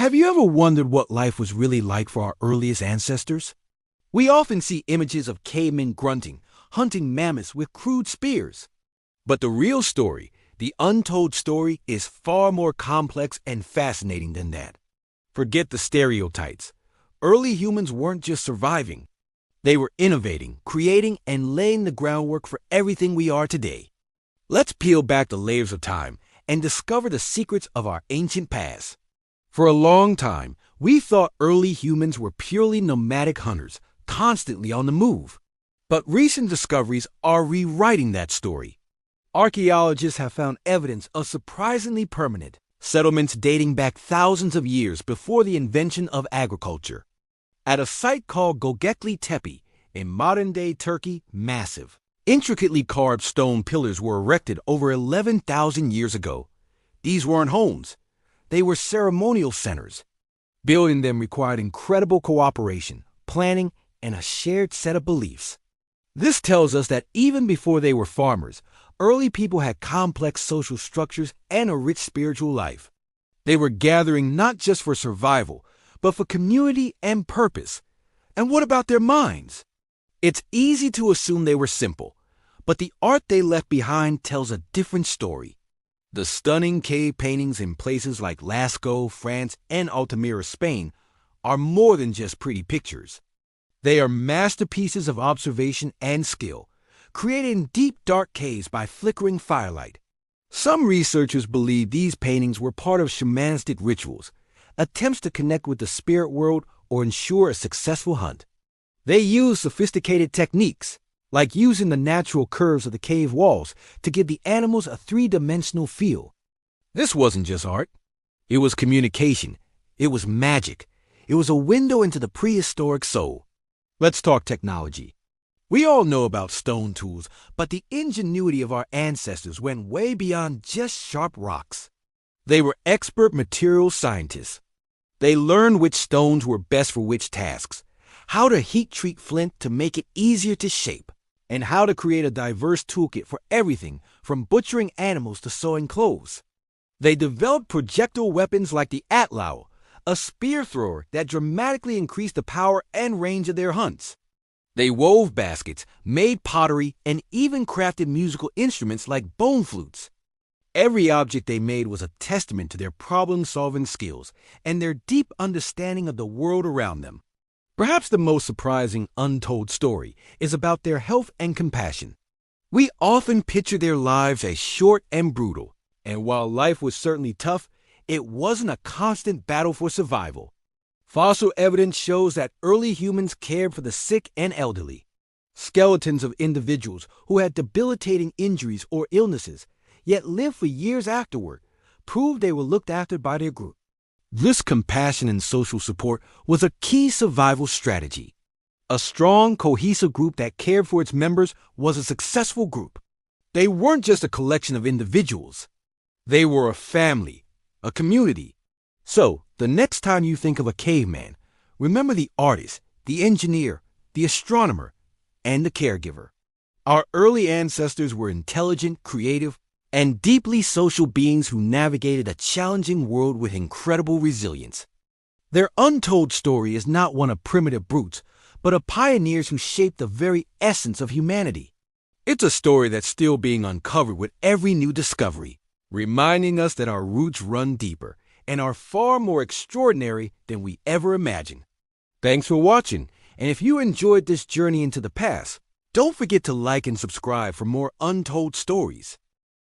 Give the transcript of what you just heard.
Have you ever wondered what life was really like for our earliest ancestors? We often see images of cavemen grunting, hunting mammoths with crude spears. But the real story, the untold story, is far more complex and fascinating than that. Forget the stereotypes. Early humans weren't just surviving. They were innovating, creating, and laying the groundwork for everything we are today. Let's peel back the layers of time and discover the secrets of our ancient past. For a long time, we thought early humans were purely nomadic hunters, constantly on the move. But recent discoveries are rewriting that story. Archaeologists have found evidence of surprisingly permanent settlements dating back thousands of years before the invention of agriculture. At a site called Göbekli Tepe in modern-day Turkey, massive, intricately carved stone pillars were erected over 11,000 years ago. These weren't homes. They were ceremonial centers. Building them required incredible cooperation, planning, and a shared set of beliefs. This tells us that even before they were farmers, early people had complex social structures and a rich spiritual life. They were gathering not just for survival, but for community and purpose. And what about their minds? It's easy to assume they were simple, but the art they left behind tells a different story. The stunning cave paintings in places like Lascaux, France, and Altamira, Spain, are more than just pretty pictures. They are masterpieces of observation and skill, created in deep, dark caves by flickering firelight. Some researchers believe these paintings were part of shamanistic rituals, attempts to connect with the spirit world or ensure a successful hunt. They use sophisticated techniques, like using the natural curves of the cave walls to give the animals a three-dimensional feel. This wasn't just art. It was communication. It was magic. It was a window into the prehistoric soul. Let's talk technology. We all know about stone tools, but the ingenuity of our ancestors went way beyond just sharp rocks. They were expert material scientists. They learned which stones were best for which tasks, how to heat-treat flint to make it easier to shape, and how to create a diverse toolkit for everything from butchering animals to sewing clothes. They developed projectile weapons like the atlatl, a spear thrower that dramatically increased the power and range of their hunts. They wove baskets, made pottery, and even crafted musical instruments like bone flutes. Every object they made was a testament to their problem-solving skills and their deep understanding of the world around them. Perhaps the most surprising untold story is about their health and compassion. We often picture their lives as short and brutal, and while life was certainly tough, it wasn't a constant battle for survival. Fossil evidence shows that early humans cared for the sick and elderly. Skeletons of individuals who had debilitating injuries or illnesses, yet lived for years afterward, proved they were looked after by their group. This compassion and social support was a key survival strategy. A strong, cohesive group that cared for its members was a successful group. They weren't just a collection of individuals. They were a family, a community. So, the next time you think of a caveman, remember the artist, the engineer, the astronomer, and the caregiver. Our early ancestors were intelligent, creative, and deeply social beings who navigated a challenging world with incredible resilience. Their untold story is not one of primitive brutes, but of pioneers who shaped the very essence of humanity. It's a story that's still being uncovered with every new discovery, reminding us that our roots run deeper and are far more extraordinary than we ever imagined. Thanks for watching, and if you enjoyed this journey into the past, don't forget to like and subscribe for more untold stories.